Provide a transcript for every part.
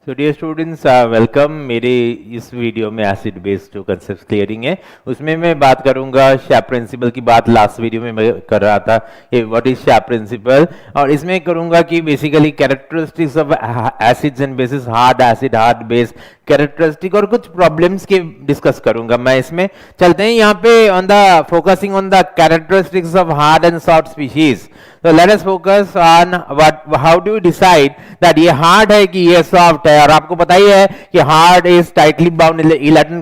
So dear students welcome. मेरे इस video में एसिड बेस जो कंसेप्ट क्लियरिंग है उसमें मैं बात करूंगा शैप प्रिंसिपल की बात लास्ट वीडियो में मैं कर रहा था कि व्हाट इज शैप प्रिंसिपल, और इसमें करूंगा कि basically characteristics of acids and bases, hard acid, hard base characteristic और कुछ प्रॉब्लम्स के डिस्कस करूंगा मैं। इसमें चलते हैं यहाँ पे on the focusing on the characteristics of hard and soft species. तो let us focus on what, how do you decide that ये हार्ड है कि ये सॉफ्ट है। और आपको पता ही है कि hard is tightly bound electron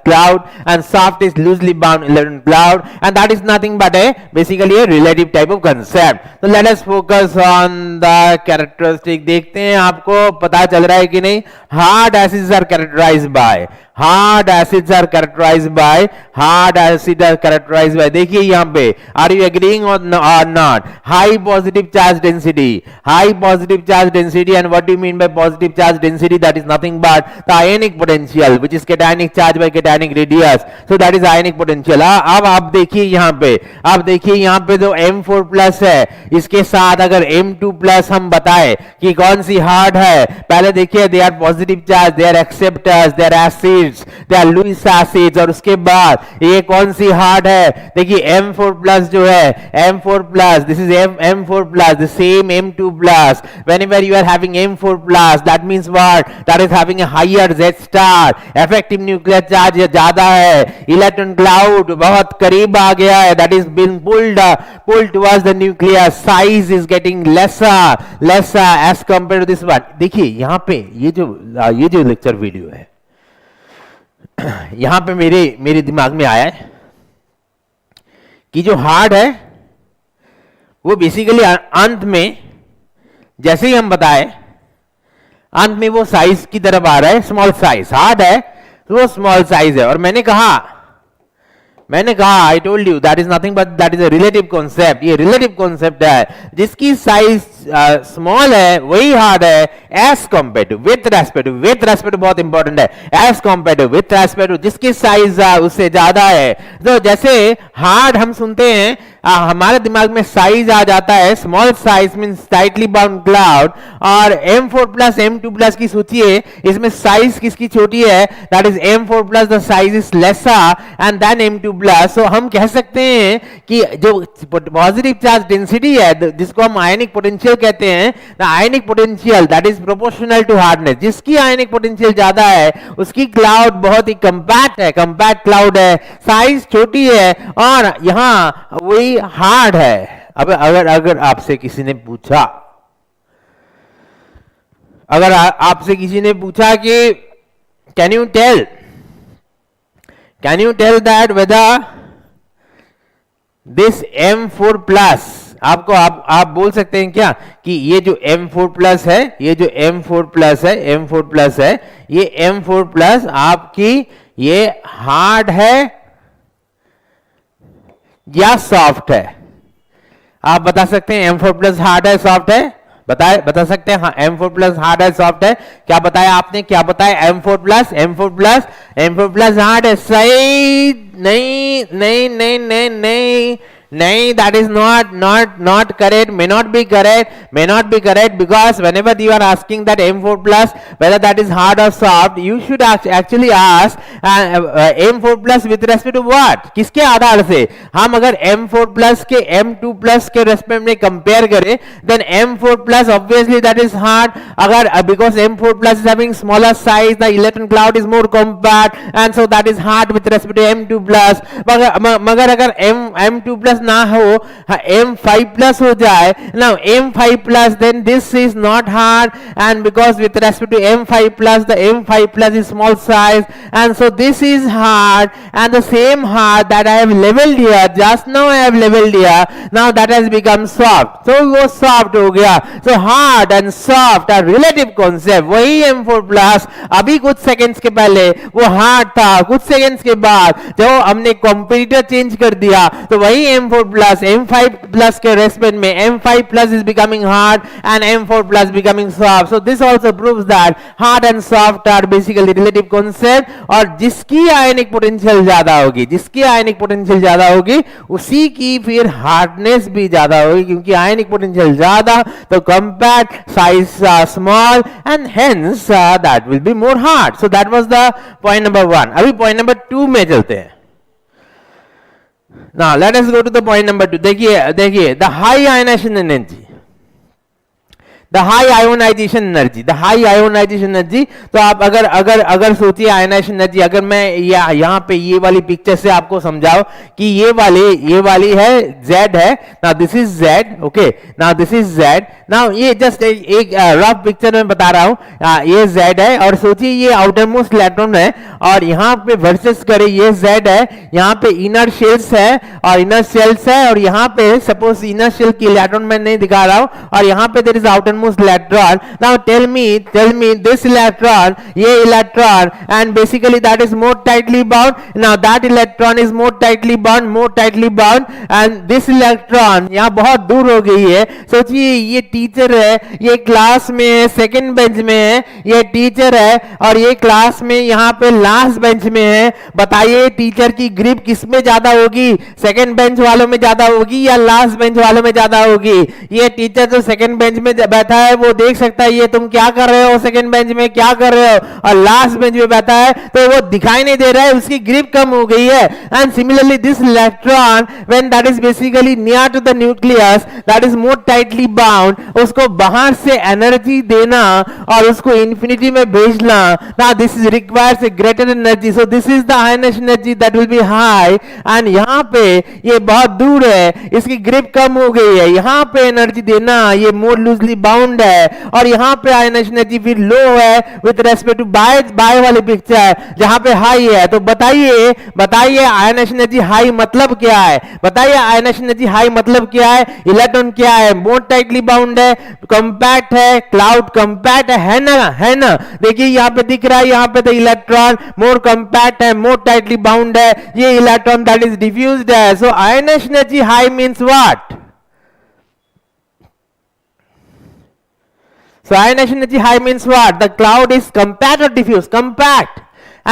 cloud and soft is loosely bound electron cloud, and that is nothing but a basically a relative type of concept. तो let us focus on the characteristic. देखते हैं आपको पता चल रहा है कि नहीं। Hard acids are characterised by, hard acids are characterised by, hard acid are characterised by, देखिए यहाँ पे, आर यू एग्रीइंग और not? High positive charge density, high positive charge density, and what do you mean by positive charge density? That is nothing but the ionic potential which is cationic charge by cationic radius, so that is ionic potential. अब आप देखिए यहाँ पे, आप देखिए यहाँ पे जो M4 प्लस है इसके साथ अगर M2 प्लस हम बताएं कि कौन सी हार्ड है, पहले देखिए they are positive charge, they are acceptors, they are acid, they are Lewis acids, और उसके बाद ये कौन सी हार्ड है? देखिए M4 प्लस जो है, M4 plus, this is M4 plus, the same M2 plus. Whenever you are having M4 plus that means what? That is having a higher Z star, effective nuclear charge ज्यादा है, electron cloud बहुत करीब आ गया है, that is been pulled towards the nucleus, size is getting lesser as compared to this one। देखिए यहाँ पे ये जो लेक्चर वीडियो है यहां पे मेरे दिमाग में आया है कि जो हार्ड है वो बेसिकली अंत में, जैसे ही हम बताए, अंत में वो साइज की तरफ आ रहा है, स्मॉल साइज। हार्ड है तो वो स्मॉल साइज है, और मैंने कहा I told you that is nothing but that is a relative concept. ये रिलेटिव कॉन्सेप्ट है, जिसकी साइज स्मॉल है वही हार्ड है as compare to, with respect बहुत इंपॉर्टेंट है, as compare to, with respect to जिसकी साइज उससे ज्यादा है। तो जैसे हार्ड हम सुनते हैं हमारे दिमाग में साइज आ जाता है, small size means tightly bound cloud, और M4 प्लस M2 प्लस की सोचिए, इसमें साइज किसकी छोटी है? That is M4 plus the size is lesser and then M2 plus. So हम कह सकते हैं कि जो पॉजिटिव चार्ज डेंसिटी है जिसको हम आयनिक पोटेंशियल कहते हैं, the ionic potential that is proportional to hardness. जिसकी आयनिक पोटेंशियल ज्यादा है उसकी क्लाउड बहुत ही कंपैक्ट है, कंपैक्ट क्लाउड है, साइज छोटी है, और यहां वही हार्ड है। अब अगर आपसे किसी ने पूछा, अगर आपसे किसी ने पूछा कि can you tell that whether this M4 plus, आपको आप बोल सकते हैं क्या कि ये जो M4 प्लस है, ये जो M4 प्लस है, M4 प्लस है, ये M4 प्लस आपकी ये हार्ड है या सॉफ्ट है? आप बता सकते हैं M4 प्लस हार्ड है, सॉफ्ट है? बता सकते हैं? हाँ, M4 प्लस हार्ड है, सॉफ्ट है। क्या बताया आपने? क्या बताया? M4 प्लस हार्ड है। सही नहीं, नहीं नहीं नहीं नहीं नहीं, that is not correct, may not be correct, because whenever you are asking that M4 plus whether that is hard or soft, you should actually ask M4 plus with respect to what? किसके आधार से? हम अगर M4 plus के M2 plus के respect में compare करें, then M4 plus obviously that is hard, अगर because M4 plus is having smaller size, the electron cloud is more compact, and so that is hard with respect to M2 plus। मगर अगर M2 plus ना हो, M5 plus हो जाए, now M5 plus, then this is not hard, and because with respect to M5 plus, the M5 plus is small size, and so this is hard, and the same hard that I have leveled here, just now I have leveled here, now that has become soft, so वो soft हो गया। So hard and soft are relative concept। वही M4 plus अभी कुछ seconds के पहले वो hard था, कुछ सेकंड्स के बाद जब हमने कंपेरेटर चेंज कर दिया तो वही M4 M4 plus M5 plus के रेस्पेक्ट में M5 plus is becoming hard and M4 plus becoming soft. So this also proves that hard and soft are basically relative concept. और जिसकी आयनिक पोटेंशियल ज्यादा होगी, जिसकी आयनिक पोटेंशियल ज्यादा होगी उसी की फिर हार्डनेस भी ज्यादा होगी, क्योंकि आयनिक पोटेंशियल ज्यादा तो compact, size small and hence that will be more hard. So that was the point number 1. अभी पॉइंट नंबर 2 में चलते हैं. Now let us go to the point number 2. देखिए the high ionization energy, the high ionization energy, the high ionization energy. तो आप अगर सोचिए ionization energy, अगर मैं यहाँ पे ये वाली पिक्चर से आपको समझाओ कि ये वाली है Z है. Now this is Z, okay, now this is Z. Now ये जस्ट एक रफ पिक्चर में बता रहा हूँ. ये Z है और सोचिए ये आउटर मोस्ट इलेक्ट्रॉन है और यहाँ पे वर्सेस करे ये Z है, यहाँ पे इनर शेल्स है और इनर शेल्स है और यहाँ पे सपोज इनर शेल की इलेक्ट्रॉन मैं नहीं दिखा रहा हूँ और यहाँ पे there is outer electron. Now tell me this electron, ये electron, and basically that is more tightly bound. Now that electron is more tightly bound, and this electron यहाँ बहुत दूर हो गई है. सोचिए ये टीचर है, ये क्लास में है, सेकंड बेंच में है, ये टीचर है और ये क्लास में यहाँ पे लास्ट बेंच में है. बताइए टीचर की ग्रिप किस में ज्यादा होगी, सेकंड बेंच वालों में ज्यादा होगी या लास्ट बेंच वालों में ज्यादा होगी? ये टीचर जो सेकंड बेंच में बैठा है वो देख सकता है ये तुम क्या कर रहे हो, सेकंड बेंच में क्या कर रहे हो, और लास्ट बेंच में बैठा है तो वो दिखाई नहीं दे रहा है, उसकी ग्रिप कम हो गई है. And similarly this electron when that is basically near to the nucleus that is more tightly bound, उसको बाहर से एनर्जी देना और उसको इंफिनिटी में भेजना. Now this is requires a greater energy. So this is the ionization energy that will be high. And यहाँ पे ये बहुत दूर है, इसकी ग्रिप कम हो गई है, यहाँ पे एनर्जी देना ये मोर लूजली बाउंड है और यहाँ पे आयनाइजेशन एनर्जी फिर लो है विद रेस्पेक्ट टू बाय वाली पिक्चर जहाँ पे हाई है. तो बताइए आयनाइजेशन एनर्जी हाई मतलब क्या है? बताइए आयनाइजेशन एनर्जी हाई मतलब क्या है? इलेक्ट्रॉन क्या है? मोर टाइटली बाउंड है, कंपैक्ट है, क्लाउड कंपैक्ट है ना. देखिए यहाँ पे दिख रहा है, यहाँ पे तो इलेक्ट्रॉन मोर कंपैक्ट है, मोर टाइटली बाउंड है, ये इलेक्ट्रॉन दैट इज डिफ्यूज्ड है. So ionization energy high means what? So ionization energy high means what? The cloud is compact or diffuse? Compact.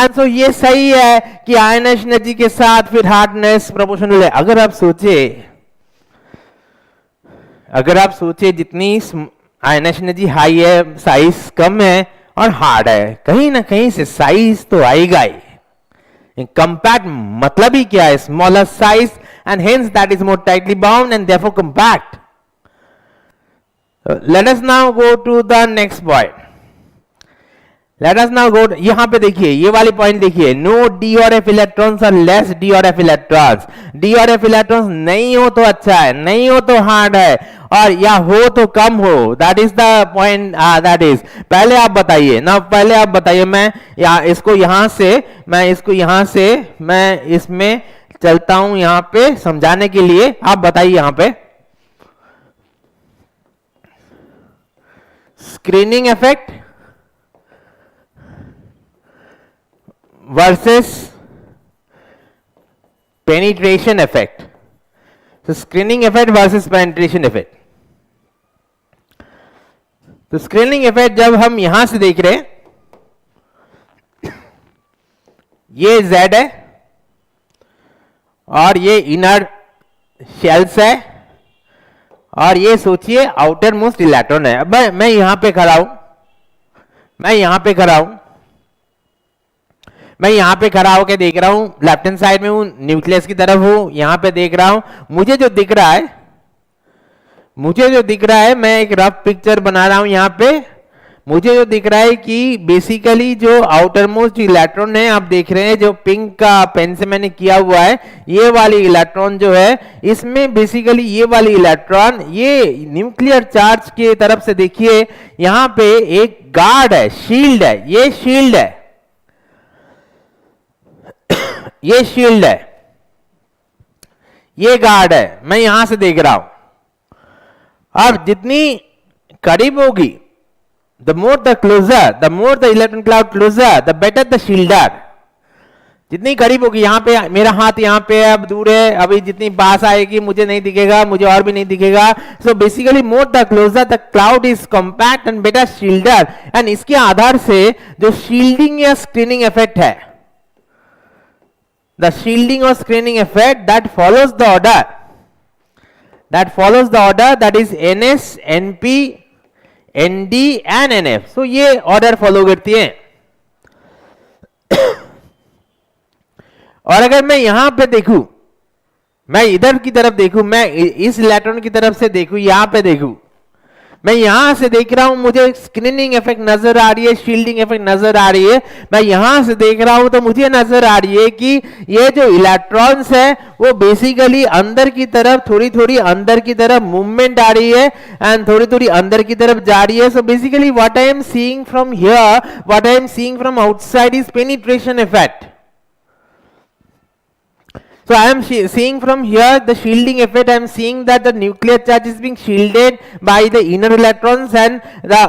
And so ये सही है कि ionization energy के साथ फिर हार्डनेस प्रोपोर्शनल है. अगर आप सोचे जितनी ionization energy हाई है साइज कम है और हार्ड है, कहीं ना कहीं से साइज तो आएगा ही. कंपैक्ट मतलब ही क्या है? Smaller size and hence that is more tightly bound and therefore compact. Let us now go to the next point. यहां पे देखिए ये वाली पॉइंट देखिए, नो डी और एफ इलेक्ट्रॉन्स और लेस डी और एफ इलेक्ट्रॉन्स. डी और एफ इलेक्ट्रॉन्स नहीं हो तो अच्छा है, नहीं हो तो हार्ड है, और या हो तो कम हो. That is the point. That is पहले आप बताइए. मैं इसको यहां से मैं इसमें चलता हूं यहां पे समझाने के लिए. आप बताइए यहां पे screening effect versus penetration effect. तो screening effect versus penetration effect. तो स्क्रीनिंग इफेक्ट जब हम यहां से देख रहे हैं, ये Z है और ये इनर शेल्स है और ये सोचिए आउटर मोस्ट इलेक्ट्रॉन है. अब मैं यहां पे खड़ा हूं, मैं यहां पे खड़ा होकर देख रहा हूं, लेफ्ट हैंड साइड में हूं, न्यूक्लियस की तरफ हूं, यहां पे देख रहा हूं. मुझे जो दिख रहा है मैं एक रफ पिक्चर बना रहा हूं. यहां पे मुझे जो दिख रहा है कि बेसिकली जो आउटर मोस्ट इलेक्ट्रॉन है, आप देख रहे हैं जो पिंक का पेन से मैंने किया हुआ है, ये वाली इलेक्ट्रॉन जो है, इसमें बेसिकली ये वाली इलेक्ट्रॉन ये न्यूक्लियर चार्ज की तरफ से देखिए यहां पे एक गार्ड है, शील्ड है, ये शील्ड है, ये शील्ड है, ये गार्ड है. मैं यहां से देख रहा हूं. अब जितनी करीब होगी, the more the closer, the more the electron cloud closer, the better the shielder. जितनी करीब होगी, यहाँ पे मेरा हाथ यहाँ पे है, अब दूर है, अभी जितनी पास आएगी मुझे नहीं दिखेगा, मुझे और भी नहीं दिखेगा। So basically more the closer the cloud is compact and better shielder, and इसके आधार से जो शील्डिंग या स्क्रीनिंग इफेक्ट है, द शील्डिंग और screening effect that follows the order, that is NS, NP, ND and NF। So ये order follow करती है। और अगर मैं यहां पे देखूं, मैं इधर की तरफ देखूं, मैं इस इलेक्ट्रॉन की तरफ से देखूं, यहां पे देखूं, मैं यहां से देख रहा हूं, मुझे स्क्रीनिंग इफेक्ट नजर आ रही है, शील्डिंग इफेक्ट नजर आ रही है। मैं यहां से देख रहा हूं तो मुझे नजर आ रही है कि ये जो इलेक्ट्रॉन्स है वो बेसिकली अंदर की तरफ, थोड़ी थोड़ी अंदर की तरफ मूवमेंट आ रही है एंड थोड़ी थोड़ी अंदर की तरफ जा रही है। So basically what I am seeing from here, what I am seeing from outside is penetration effect. So I am seeing from here the shielding effect. I am seeing that the nuclear charge is being shielded by the inner electrons and the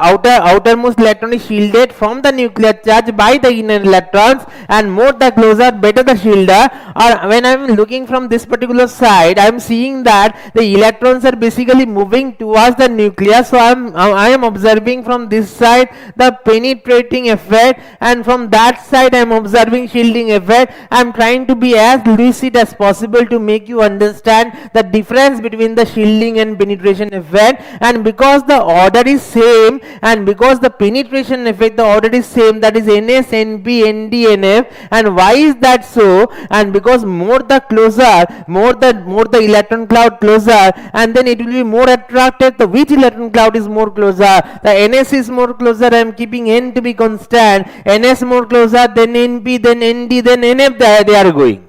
outermost electron is shielded from the nuclear charge by the inner electrons, and more the closer better the shielder. Or when I am looking from this particular side, I am seeing that the electrons are basically moving towards the nucleus. So I am observing from this side the penetrating effect, and from that side I am observing shielding effect. I am trying to be as lucid as possible to make you understand the difference between the shielding and penetration effect. And because the order is same, and because the penetration effect, the order is same, that is NS, NP, ND, NF. And why is that so? And because more the closer, more the electron cloud closer, and then it will be more attracted. So which electron cloud is more closer? The NS is more closer. I am keeping N to be constant. NS more closer, then NP, then ND, then NF. They are going.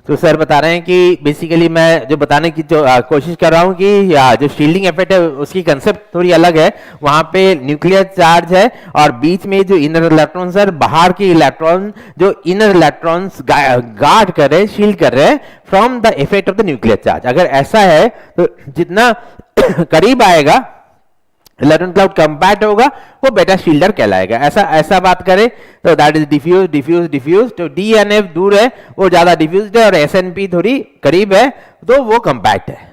तो sir बता रहे हैं कि basically मैं जो बताने की जो कोशिश कर रहा हूं कि जो शील्डिंग इफेक्ट है उसकी कंसेप्ट थोड़ी अलग है। वहां पे न्यूक्लियर चार्ज है और बीच में जो इनर इलेक्ट्रॉन्स है, बाहर के इलेक्ट्रॉन जो इनर इलेक्ट्रॉन्स गार्ड कर रहे हैं, शील्ड कर रहे हैं from the effect of the nuclear charge. अगर ऐसा है तो जितना करीब आएगा इलेक्ट्रॉन क्लाउड कंपैक्ट होगा वो बेटा शील्डर कहलाएगा। ऐसा बात करें तो that is diffuse diffuse diffuse. तो डी एन एफ दूर है वो ज्यादा डिफ्यूज्ड है और एस एन पी थोड़ी करीब है तो वो कंपैक्ट है।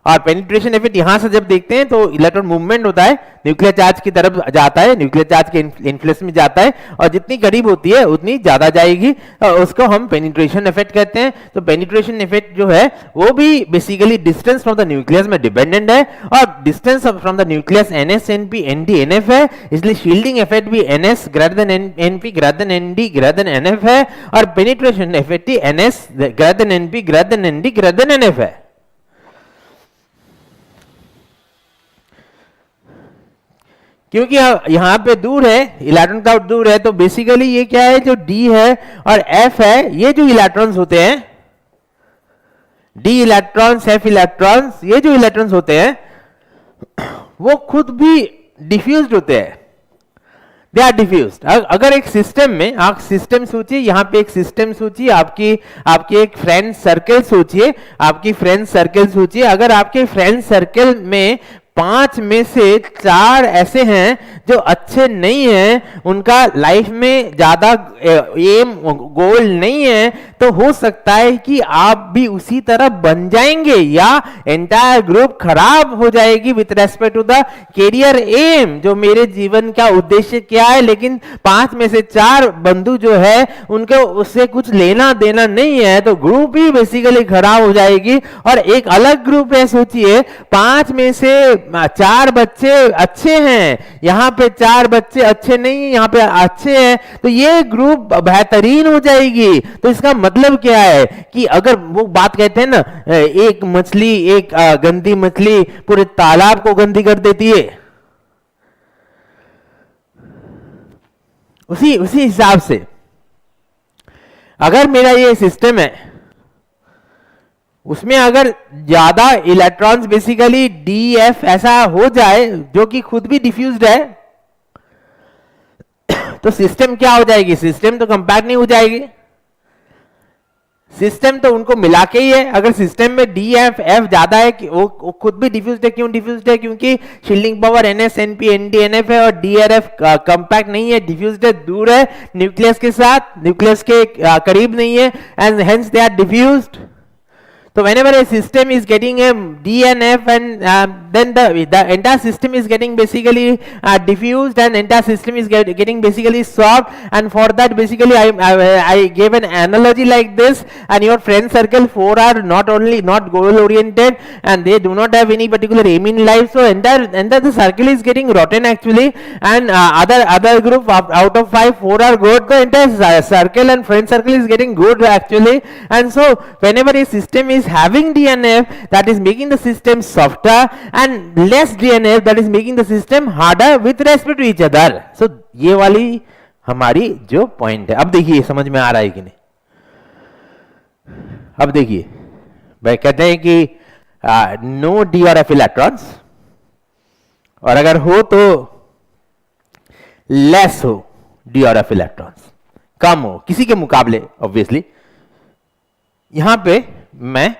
और पेनिट्रेशन इफेक्ट यहां से जब देखते हैं तो इलेक्ट्रॉन मूवमेंट होता है, न्यूक्लियर चार्ज की तरफ जाता है, न्यूक्लियर चार्ज के इन्फ्लुएंस में जाता है और जितनी करीब होती है उतनी ज्यादा जाएगी, उसको हम पेनिट्रेशन इफेक्ट कहते हैं। तो पेनिट्रेशन इफेक्ट जो है वो भी basically distance from the nucleus में डिपेंडेंट है और distance from the nucleus NS, NP, ND, NF है, इसलिए शील्डिंग इफेक्ट भी NS greater than NP greater than ND greater than NF है और पेनिट्रेशन इफेक्ट ही NS greater than NP greater than ND greater than NF है। क्योंकि यहां पे दूर है, इलेक्ट्रॉन क्लाउड दूर है, तो बेसिकली ये क्या है, जो डी है और एफ है, ये जो इलेक्ट्रॉन्स होते हैं, डी इलेक्ट्रॉन्स, एफ इलेक्ट्रॉन्स, ये जो इलेक्ट्रॉन्स होते हैं वो खुद भी डिफ्यूज्ड होते हैं, दे आर डिफ्यूज्ड। अगर एक सिस्टम में आप सिस्टम सोचिए, यहां पे एक सिस्टम सोचिए, आपकी एक फ्रेंड सर्कल सोचिए, आपकी फ्रेंड सर्कल सोचिए। अगर आपके फ्रेंड सर्कल में 5 में से 4 ऐसे हैं जो अच्छे नहीं हैं, उनका लाइफ में ज्यादा एम गोल नहीं है, तो हो सकता है कि आप भी उसी तरह बन जाएंगे या एंटायर ग्रुप खराब हो जाएगी with respect to the carrier M, जो मेरे जीवन का उद्देश्य क्या है। लेकिन 5 में से 4 बंधु जो है उनको उससे कुछ लेना देना नहीं है, तो ग्रुप ही बेसिकली खराब हो जाएगी। और एक अलग ग्रुप है, सोचिए 5 में से 4 बच्चे अच्छे हैं, यहाँ पे 4 बच्चे अच्छे नहीं है, यहाँ पे अच्छे हैं, तो ये ग्रुप बेहतरीन हो जाएगी। तो इसका मतलब क्या है कि अगर वो बात कहते हैं ना, एक मछली, एक गंदी मछली पूरे तालाब को गंदी कर देती है, उसी हिसाब से अगर मेरा ये सिस्टम है, उसमें अगर ज्यादा इलेक्ट्रॉन्स बेसिकली डी एफ ऐसा हो जाए जो कि खुद भी डिफ्यूज्ड है, तो सिस्टम क्या हो जाएगी, सिस्टम तो कंपैक्ट नहीं हो जाएगी। सिस्टम तो उनको मिला के ही है। अगर सिस्टम में डी एफ एफ ज्यादा है कि वो खुद भी डिफ्यूज्ड है, क्यों डिफ्यूज्ड है? क्योंकि शील्डिंग पावर एनएस एनपी एनडीएनएफ है और डीआरएफ कंपैक्ट नहीं है, डिफ्यूज्ड है, दूर है न्यूक्लियस के साथ, न्यूक्लियस के करीब नहीं है, and hence they are diffused. So whenever a system is getting a DNF and then the entire system is getting basically diffused and entire system is getting basically soft, and for that basically I gave an analogy like this, and your friend circle 4 are not goal oriented and they do not have any particular aim in life, so entire the circle is getting rotten actually, and other group out of 5 4 are good, the entire circle and friend circle is getting good actually. And so whenever a system is having DNF, that is making the system softer, and less DNF, that is making the system harder with respect to each other. So ये वाली हमारी जो point है। अब देखिए समझ में आ रहा है कि नहीं? अब देखिए भाई कहते हैं कि नो डी और एफ इलेक्ट्रॉन्स, और अगर हो तो लेस हो डी और एफ इलेक्ट्रॉन्स, कम हो किसी के मुकाबले ऑब्वियसली। यहां पे मैं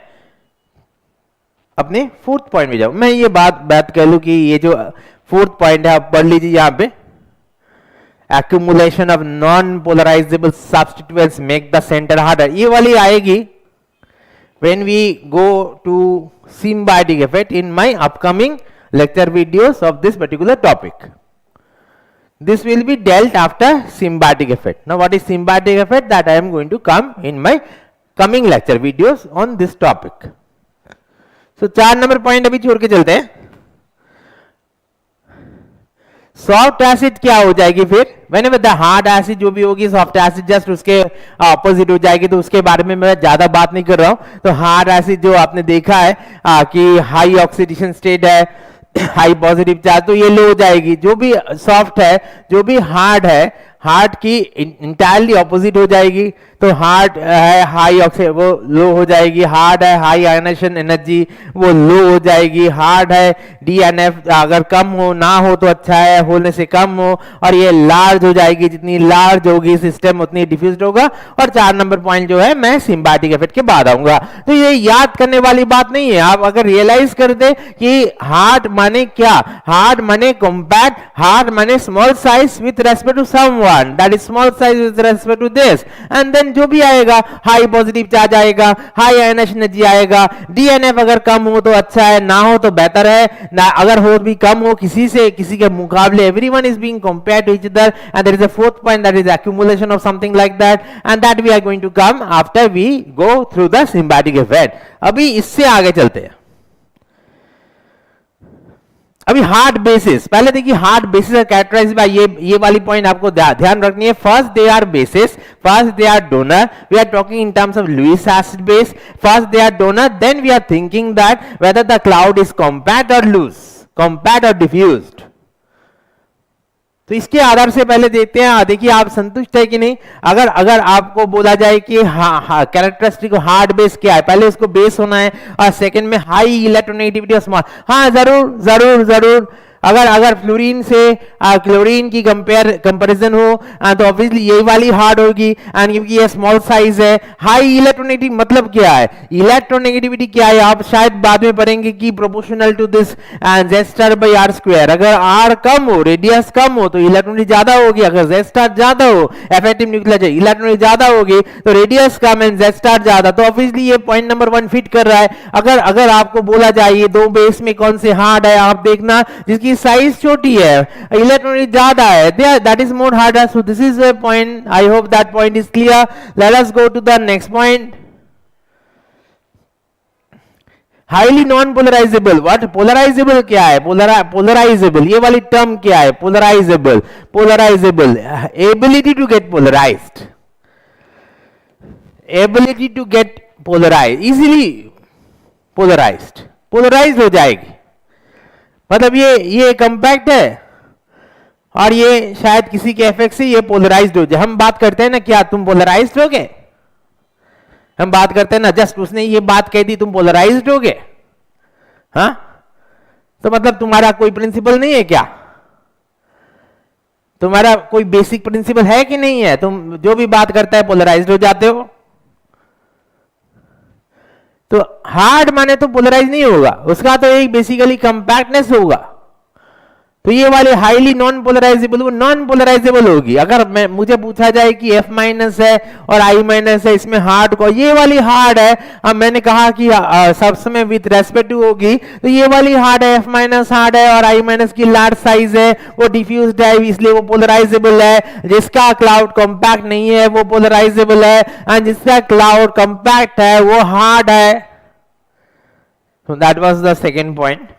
अपने फोर्थ पॉइंट में जाऊं, मैं ये बात कह लूं कि ये जो फोर्थ पॉइंट है आप पढ़ लीजिए यहां पे, accumulation of non-polarizable substituents make the center harder, ये वाली आएगी when we go to symbiotic effect in my upcoming lecture videos of this particular topic. This will be dealt after symbiotic effect. Now what is symbiotic effect? That I am going to come in my coming lecture videos on this topic. So 4 number point अभी छोड़ के चलते हैं। Soft acid क्या हो जाएगी फिर? Whenever the hard acid जो भी होगी, सॉफ्ट एसिड जस्ट उसके ऑपोजिट हो जाएगी, तो उसके बारे में मैं ज्यादा बात नहीं कर रहा हूं। तो हार्ड एसिड जो आपने देखा है कि हाई ऑक्सीडेशन स्टेट है, हाई पॉजिटिव चार्ज, तो ये लो हो जाएगी। जो भी सॉफ्ट है, जो भी हार्ड है, हार्ड की इंटायरली ऑपोजिट हो जाएगी। तो हार्ड है हाई ऑक्सीजन, वो लो हो जाएगी। हार्ड है हाई आयनाइजेशन एनर्जी, वो लो हो जाएगी। हार्ड है डीएनएफ अगर कम हो, ना हो तो अच्छा है, होने से कम हो, और ये लार्ज हो जाएगी। जितनी लार्ज होगी सिस्टम उतनी डिफ्यूज्ड होगा। और 4 नंबर पॉइंट जो है मैं सिम्बायोटिक इफेक्ट के बाद आऊंगा। तो ये याद करने वाली बात नहीं है। आप अगर रियलाइज कर दे कि हार्ड माने क्या, हार्ड माने कॉम्पैक्ट, हार्ड माने small size with respect to someone, that is small size with respect to this, and then जो भी आएगा हाई पॉजिटिव चार्ज आएगा, हाई आयनाइजेशन एनर्जी आएगा। डीएनएफ अगर कम हो तो अच्छा है, ना हो तो बेहतर है, ना अगर हो भी कम हो किसी से किसी के मुकाबले, everyone is being compared to each other, and there is a fourth point that is accumulation of something like that, and that we are going to come after we go through the symbiotic effect. अभी इससे आगे चलते हैं। अभी hard bases, पहले देखिए hard bases are characterised by, ये वाली पॉइंट आपको ध्यान रखनी है। First they are bases, first they are donor, we are talking in terms of Lewis acid base. First they are donor, then we are thinking that whether the cloud is compact और loose, compact और diffused. तो इसके आधार से पहले देखते हैं, देखिए आप संतुष्ट है कि नहीं। अगर आपको बोला जाए कि कैरेक्टरिस्टिक हार्ड बेस क्या है, पहले उसको बेस होना है, और सेकंड में हाई इलेक्ट्रोनेगेटिविटी और स्मॉल, हाँ जरूर जरूर जरूर। अगर फ्लोरीन से क्लोरीन की कंपैरिजन हो तो ऑब्वियसली यही वाली हार्ड होगी, एंड क्योंकि ये स्मॉल साइज है। हाई इलेक्ट्रोनेगेटिव मतलब क्या है, इलेक्ट्रोनेगेटिविटी क्या है आप शायद बाद में पढ़ेंगे कि proportional to this Z star by R square. अगर R कम हो, रेडियस कम हो तो इलेक्ट्रोनेगेटिविटी ज्यादा होगी। अगर Z स्टार ज्यादा हो, इफेक्टिव न्यूक्लियर इलेक्ट्रोनेगेटिविटी ज्यादा होगी, तो radius come and Z star ज्यादा। तो ऑब्वियसली ये पॉइंट नंबर 1 फिट कर रहा है। अगर आपको बोला जाए ये दो बेस में कौन से हार्ड है, आप देखना जिसकी साइज छोटी है, इलेक्ट्रॉनिक ज्यादा है, that is more harder. So this is a point, I hope that point is clear. Let us go to the next point. Highly non polarizable, what polarizable क्या है? पोलराइजेबल ये वाली टर्म क्या है? Polarizable, polarizable ability to get polarized, ability to get polarize, easily polarized, polarize हो जाएगी। मतलब ये कंपैक्ट है और ये शायद किसी के इफेक्ट से ये पोलराइज्ड हो जाए। हम बात करते हैं ना, क्या तुम पोलराइज्ड हो गए? हम बात करते हैं ना, जस्ट उसने ये बात कह दी तुम पोलराइज्ड हो गए, हाँ? तो मतलब तुम्हारा कोई प्रिंसिपल नहीं है क्या? तुम्हारा कोई बेसिक प्रिंसिपल है कि नहीं है? तुम जो भी बात करता है पोलराइज्ड हो जाते हो, तो हार्ड माने तो पोलराइज नहीं होगा, उसका तो एक बेसिकली कंपैक्टनेस होगा। तो ये वाली हाईली नॉन पोलराइजेबल वो नॉन पोलराइजेबल होगी। अगर मुझे पूछा जाए कि F माइनस है और I माइनस है, इसमें हार्ड को, ये वाली हार्ड है, अब मैंने कहा कि सब समय विथ रेस्पेक्ट टू होगी, तो ये वाली हार्ड है, F माइनस हार्ड है और I माइनस की लार्ज साइज है, वो डिफ्यूज्ड है, इसलिए वो पोलराइजेबल है। जिसका क्लाउड कॉम्पैक्ट नहीं है वो पोलराइजेबल है, एंड जिसका क्लाउड कॉम्पैक्ट है वो हार्ड है। So that was the second point.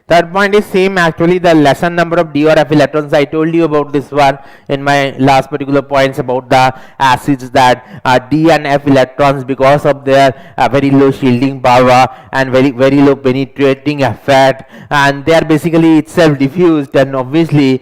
Third point is same, actually the lesser number of D or F electrons. I told you about this one in my last particular points about the acids, that D and F electrons, because of their very low shielding power and very low penetrating effect, and they are basically itself diffused, and obviously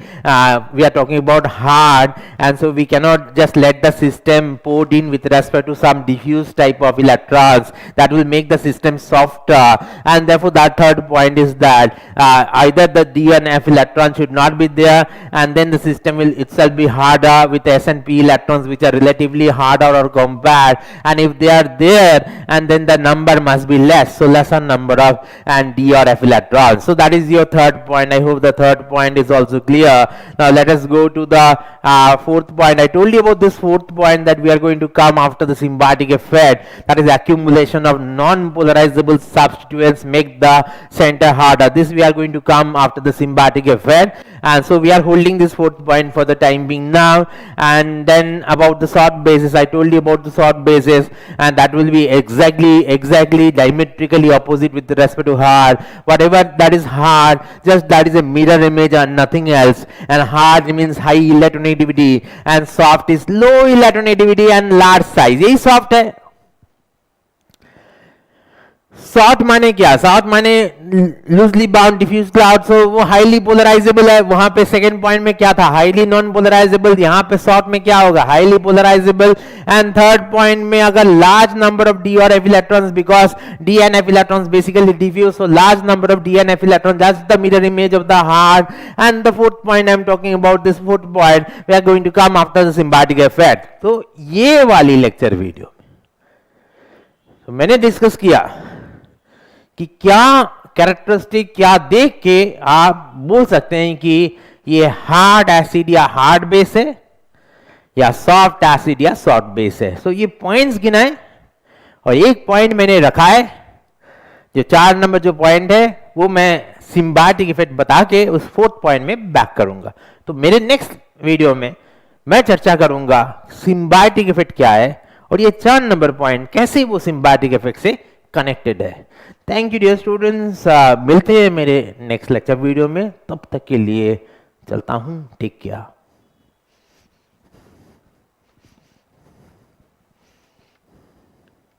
we are talking about hard, and so we cannot just let the system poured in with respect to some diffuse type of electrons. That will make the system softer, and therefore that third point is that either the D and F electron should not be there, and then the system will itself be harder with S and P electrons, which are relatively harder or compact, and if they are there, and then the number must be less, so lesser number of and D or F electrons. So that is your third point. I hope the third point is also clear. Now let us go to the fourth point. I told you about this fourth point, that we are going to come after the symbiotic effect, that is accumulation of non-polarizable substituents make the center harder. This we are going to come after the symbiotic effect, and so we are holding this fourth point for the time being now. And then about the short bases, I told you about the short bases, and that will be exactly diametrically opposite with respect to hard. Whatever that is hard, just that is a mirror image and nothing else, and hard means high electronegativity and soft is low electronegativity and large size. यही soft है। Short माने क्या? Short माने loosely bound diffuse cloud, सो वो highly polarisable है। वहां पे second point में क्या था? Highly non polarizable. यहाँ पे शॉर्ट में क्या होगा? Highly polarizable. And third point में अगर लार्ज नंबर ऑफ डी और F electrons, because D and F electrons basically diffuse, so large number of D and F electrons, that's the mirror image of the hard. And the fourth point I am talking about, this fourth point we are going to come after the symbiotic effect. तो ये वाली lecture video तो मैंने discuss किया कि क्या characteristic, क्या देख के आप बोल सकते हैं कि ये हार्ड एसिड या हार्ड बेस है, या सॉफ्ट एसिड या सॉफ्ट बेस है। सो ये पॉइंट्स गिनाए, और एक पॉइंट मैंने रखा है, जो 4 नंबर जो पॉइंट है वो मैं सिम्बायोटिक इफेक्ट बता के उस फोर्थ पॉइंट में बैक करूंगा। तो मेरे नेक्स्ट वीडियो में मैं चर्चा करूंगा सिम्बायोटिक इफेक्ट क्या है, और ये 4 नंबर पॉइंट कैसे वो सिम्बायोटिक इफेक्ट से कनेक्टेड है। थैंक यू डियर स्टूडेंट्स, मिलते हैं मेरे नेक्स्ट लेक्चर वीडियो में। तब तक के लिए चलता हूं, टेक केयर।